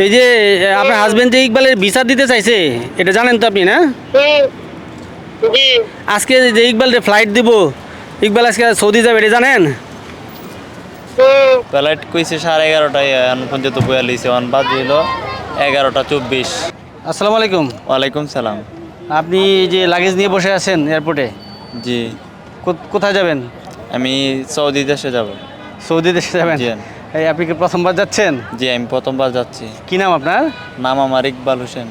এই যে আপনার হাজবেন্ড যে ইকবালের ভিসা দিতে চাইছে, এটা জানেন তো আপনি, না? হুম, জি। আজকে যে ইকবালের ফ্লাইট দিব, ইকবাল আজকে সৌদি যাবে, এটা জানেন? হুম, ফ্লাইট কইছে 11:30টায় এখন পর্যন্ত বয়া লইছে অন বাদ দিল 11:24। আসসালামু আলাইকুম। ওয়ালাইকুম সালাম। আপনি যে লাগেজ নিয়ে বসে আছেন এয়ারপোর্টে, জি, কোথায় যাবেন? আমি সৌদি দেশে যাব। সৌদি দেশে যাবেন? জি। এই আপনি কি প্রথমবার যাচ্ছেন? জি, আমি প্রথমবার যাচ্ছি। কি নাম আপনার? নাম আমার ইকবাল হোসেন।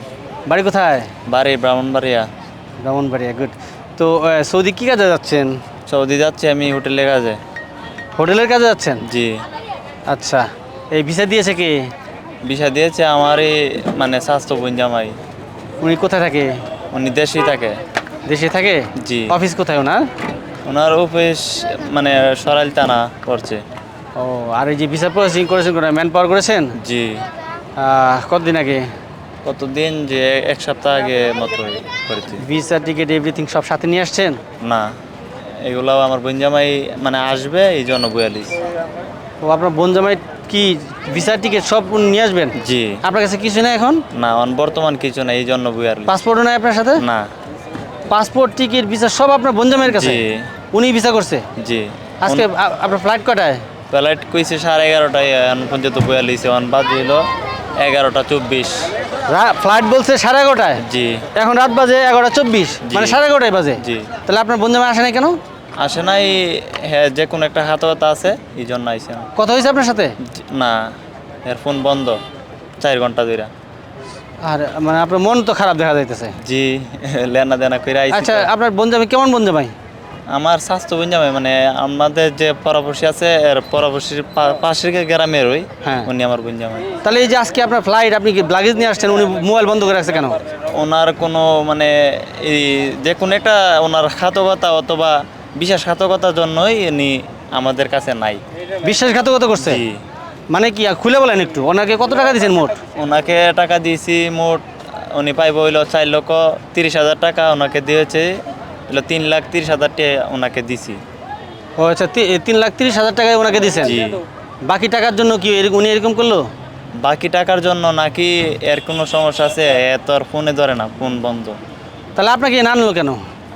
বাড়ি কোথায়? বাড়ি ব্রাহ্মণবাড়িয়া। ব্রাহ্মণবাড়িয়া, গুড। তো সৌদি কি কাজে যাচ্ছেন? সৌদি যাচ্ছি আমি হোটেলে কাজে। হোটেলের কাজে যাচ্ছেন? জি। আচ্ছা, এই ভিসা দিয়েছে কি? ভিসা দিয়েছে আমারই মানে স্বাস্থ্য বোন জামাই। উনি কোথায় থাকে? উনি দেশেই থাকে। দেশে থাকে? জি। অফিস কোথায় ওনার? ওনার অফিস মানে সরাইল থানা পড়ছে। ও, আর এই যে ভিসা প্রসেসিং করেছেন, ম্যান পাওয়ার করেছেন? জি। কতদিন আগে? কতদিন যে এক সপ্তাহ আগে মতো করেছি। ভিসা টিকিট এভরিথিং সব সাথে নিয়ে আসছেন? না, এগুলাও আমার বোন জামাই মানে আসবে এই জন্য বয়ালিস। ও, আপনার বোন জামাই কি ভিসা টিকিট সব উনি নিয়ে আসবেন? জি। আপনার কাছে কিছু নেই এখন? না, বর্তমান কিছু না এই জন্য বয়ালিস। পাসপোর্টও নাই আপনার সাথে? না। পাসপোর্ট টিকিট ভিসা সব আপনার বোন জামাইয়ের কাছে? জি। উনি ভিসা করছে? জি। আজকে আপনার ফ্লাইট কটায়? ফ্লাইট কইছে 11:30টায় এখন পর্যন্ত বয়ালিস অন বাদ দিল 11:24। ফ্লাইট বলছে 11:30টায়? জি। এখন রাত বাজে 11:24, জি। মানে 11:30 বাজে। জি। তাহলে আপনার বোন জামাই আসে নাই কেন? আসে নাই, হ্যাঁ যে কোনো একটা হাতকতা আছে এই জন্য আইসে না। কথা হয়েছে আপনার সাথে? না, এর ফোন বন্ধ 4 ঘন্টা ধরে। আর মানে আপনার মন তো খারাপ দেখা যাইতেছে। জি, লেনা দেনা করে আইসি। আচ্ছা, তো। আপনার বোন জামাই কেমন বোন জামাই? আমার স্বাস্থ্য বোন জামাই মানে আমাদের যে পরবর্তী আছে এর পরবর্তী পাশের গ্রামের ওই হ্যাঁ। উনি আমার বোন জামাই। তাহলে এই যে আজকে আপনার ফ্লাইট, আপনি কি লাগেজ নিয়ে আসছেন, উনি মোবাইল বন্ধ করে রাখছে কেন? ওনার কোনো মানে এই যে কোনো একটা ওনার খাতকতা অথবা বিশ্বাসঘাতকতার জন্যই উনি আমাদের কাছে নাই। বিশ্বাসঘাতকতা করছে? জি। মানে কি খুলে বলেন একটু, ওনাকে কত টাকা দিয়েছেন মোট? ওনাকে টাকা দিয়েছি মোট, উনি পাইব হইলো 4,30,000 টাকা ওনাকে দিয়েছে, হইলো 3,30,000 টাকা ওনাকে দিছি। ও আচ্ছা, 3,30,000 টাকায় ওনাকে দিয়েছেন? জি। বাকি টাকার জন্য কি উনি এরকম করলো? বাকি টাকার জন্য নাকি এর কোনো সমস্যা আছে, এত আর ফোনে ধরে না, ফোন বন্ধ। তাহলে আপনাকে এনে আনলো কেন?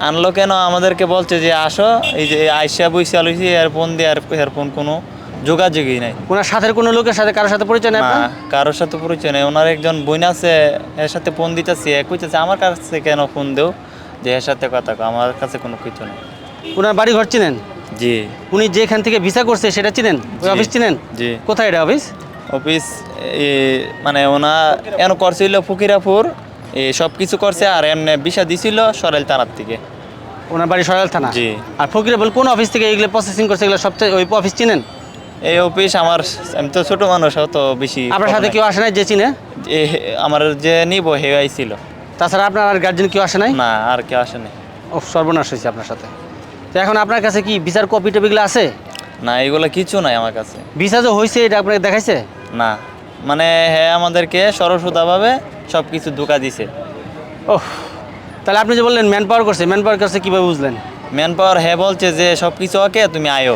আনলো কেন, আমাদেরকে বলছে যে আসো, এই যে আইসা বইসা লইছি, এর ফোন দিয়ে এর ফোন কোনো যোগাযোগই নাই। ওনার সাথে কোনো লোকের সাথে, কারোর সাথে পরিচয় নেই না, আপনার? কারোর সাথে পরিচয় নেই। ওনার একজন বোন আছে, এর সাথে ফোন দিতেছি, এ কইতেছে আমার কাছে কেন ফোন দেও, যে এর সাথে কথা কও, আমার কাছে কোনো কিছু নেই। ওনার বাড়ি ঘর চিনেন? জি। উনি যেখান থেকে ভিসা করছে সেটা চিনেন? ওই জি। অফিস চিনেন? জি। কোথায় এটা অফিস? অফিস মানে ওনা এন করছিল ফকিরাপুর, সব কিছু করছে, আর এমনি ভিসা দিছিল সরাইল থানার থেকে। ওনার বাড়ি সরাইল থানা? জি। আর ফকিরাপুর কোন অফিস থেকে এগুলো প্রসেসিং করছে, এগুলো সবচেয়ে ওই অফিস চিনেন? এই অফিস আমার, আমি তো ছোট মানুষ, অত বেশি আপনার সাথে কেউ আসে নাই যে চিনে? আমার যে নিব হে আইছিল। তাছাড়া আপনার আর গার্জেন কেউ আসে নাই? না, আর কেউ আসেনি। ও, সর্বনাশ হয়েছে আপনার সাথে। তো এখন আপনার কাছে কি ভিসার কপি টপিগুলো আছে? না, এগুলো কিছু নাই আমার কাছে। ভিসা যে হয়েছে এটা আপনাকে দেখাইছে? না, মানে হ্যাঁ আমাদেরকে সরসুদাভাবে সব কিছু ধোকা দিছে। ওহ, তাহলে আপনি যে বললেন ম্যান পাওয়ার করছে, ম্যান পাওয়ার করছে কীভাবে বুঝলেন? ম্যান পাওয়ার হ্যাঁ বলছে যে সব কিছু ওকে, তুমি আয়ো,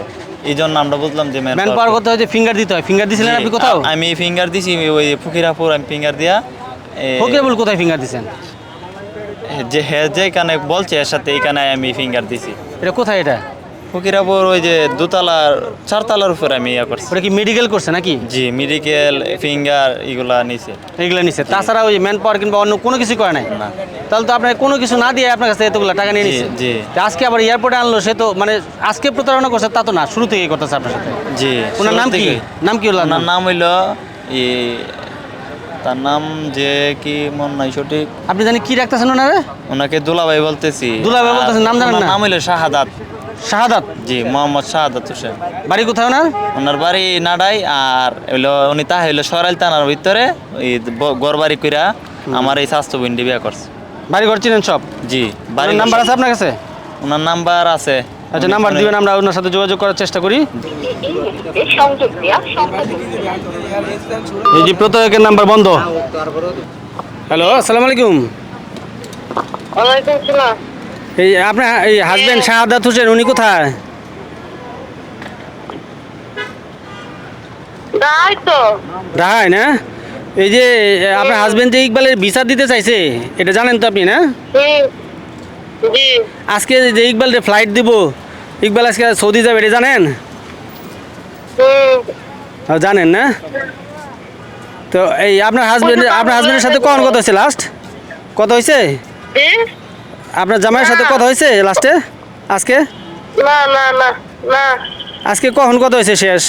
এই জন্য আমরা বুঝলাম যে ম্যান পাওয়ার করতে হয় যে ফিঙ্গার দিতে হয়। ফিঙ্গার দিয়েছিলেন আপনি কোথাও? আমি ফিঙ্গার দিছি ওই ফকিরাপুর, আমি ফিঙ্গার দিয়া ফকিরাপুর কোথায় ফিঙ্গার দিয়েছেন? যে হ্যাঁ যেখানে বলছে এর সাথে এইখানে আমি ফিঙ্গার দিছি। এটা কোথায় এটা? ফকিরাপুর ওই যে দোতলার 4 তলার উপরে আমি ইয়া করছি। ওটা কি মেডিকেল করছে নাকি? জি, মেডিকেল ফিঙ্গার এগুলা নিছে। এগুলো নিচ্ছে, তাছাড়া ওই ম্যান পাওয়ার কিংবা অন্য কোনো কিছু করে নাই? না। তাহলে তো আপনার কোনো কিছু না দিয়ে আপনার কাছে এতগুলো টাকা নিয়ে জি, নিচ্ছে। জি। তো আজকে আবার এয়ারপোর্টে আনলো, সে তো মানে আজকে প্রতারণা করছে তা তো না, শুরু থেকেই করতেছে আপনার সাথে। জি। ওনার নাম কি? নাম কি ওনার? ওনার নাম হইল তার নাম যে কি মন নাই সঠিক। আপনি জানি কি রাখতেছেন ওনারে? ওনাকে দুলাভাই বলতেছি। দুলাভাই বলতেছেন, নাম জানেন ওনার না? নাম হইল শাহাদাত। শাহাদাত? জি, মোহাম্মদ শাহাদাত হোসেন। বাড়ি কোথায় ওনার? ওনার বাড়ি নাডাই, আর হইলো উনি তা হইলো সরাইল থানার ভিতরে এই গড়বাড়ি কইরা আমার এই স্বাস্থ্য বিন্ডি বিয়া করছে। বাড়ি ঘর চিনেন সব? জি। বাড়ির নাম্বার আছে আপনার কাছে? ওনার নাম্বার আছে। আচ্ছা, নাম্বার দিবেন, আমরা ওনার সাথে যোগাযোগ করার চেষ্টা করি। এই যে প্রতারকের নাম্বার বন্ধ। হ্যালো, আসসালামু আলাইকুম। ওয়ালাইকুম আসসালাম। এই আপনার এই হাজবেন্ড শাহাদাত হোসেন, উনি কোথায়? তাই তো। ঢাকায় না? এই যে আপনার হাজবেন্ড যে ইকবালের ভিসা দিতে চাইছে এটা জানেন তো আপনি না? জি আজকে যে ইকবালের ফ্লাইট দিব, ইকবাল আজকে সৌদি যাবে এটা জানেন? জানেন না? তো এই আপনার হাজবেন্ডের সাথে কখন কথা হয়েছে লাস্ট? কথা হয়েছে জি আপনার জামাইয়ের সাথে কথা হয়েছে লাস্টে আজকে? না না না না আজকে কখন কথা হয়েছে শেষ?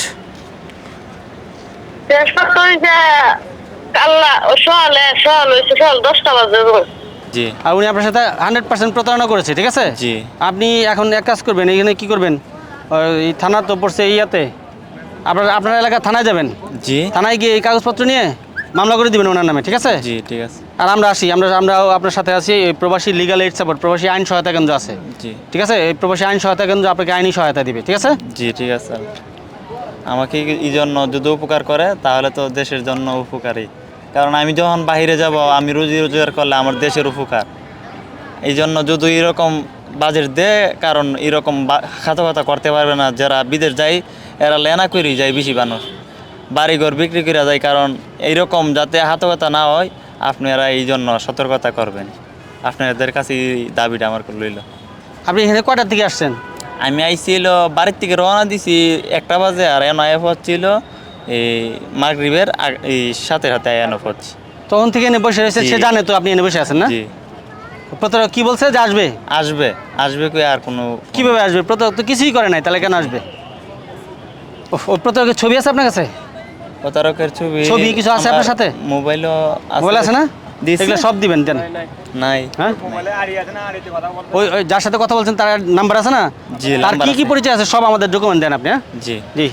শেষ করতে হয়েছে কাল্লা সকাল হয়েছে সকাল 10টা বাজে জি আর উনি আপনার সাথে 100% প্রতারণা করেছে, ঠিক আছে? জি আপনি এখন এক কাজ করবেন, এখানে কি করবেন, এই থানা তো পড়ছে ইয়াতে, আপনার এলাকা থানায় যাবেন, জি থানায় গিয়ে এই কাগজপত্র নিয়ে মামলা করে দিবেন ওনার নামে, ঠিক আছে? জি ঠিক আছে। আর আমরা আসি, আমরাও আপনার সাথে আছি। এই প্রবাসী লিগাল এইড সাপোর্ট, প্রবাসী আইন সহায়তা কেন্দ্র আছে, জি ঠিক আছে? এই প্রবাসী আইন সহায়তা কেন্দ্র আপনাকে আইনি সহায়তা দিবে, ঠিক আছে? জি ঠিক আছে। আমাকে এই জন্য যদি উপকার করে তাহলে তো দেশের জন্য উপকারী, কারণ আমি যখন বাইরে যাব আমি রুজি রোজগার করলে আমার দেশের উপকার। এই জন্য যদি এরকম বাজেট দেয়, কারণ এরকম খাতা করতে পারবে না যারা বিদেশ যায়, এরা লেনা করেই যায় বেশি মানুষ, বাড়িঘর বিক্রি করে যায়। কারণ এইরকম যাতে হাতকতা না হয় আপনারা এই জন্য সতর্কতা করবেন, আপনাদের কাছে এই দাবিটা আমার লইল। আপনি এখানে কয়টার দিকে আসছেন? আমি আইছিল বাড়ির থেকে রওনা দিছি 1টা বাজে, আর এনআইএফ হচ্ছিল এই মাগরিবের এই সাথে সাথে এনআইএফ হচ্ছে। তখন থেকে এনে বসে রয়েছে, জি। সে জানে তো আপনি এনে বসে আছেন না? জি প্রতারক কি বলছে যে আসবে? আসবে আসবে কই আর কোনো কিভাবে আসবে? প্রতারক তো কিছুই করে নাই, তাহলে কেন আসবে? ও প্রতারকের ছবি আছে আপনার কাছে? প্রতারকের ছবি কিছু আছে আপনার সাথে? মোবাইলও মোবাইল আছে না? দিছি। এগুলো সব দিবেন দেন। নাই হ্যাঁ, ওই যার সাথে কথা বলছেন তার নাম্বার আছে না? জি, তার নাম্বার কি কি আছে। পরিচয় আছে সব আমাদের ডকুমেন্ট দেন আপনি, হ্যাঁ? জি জি।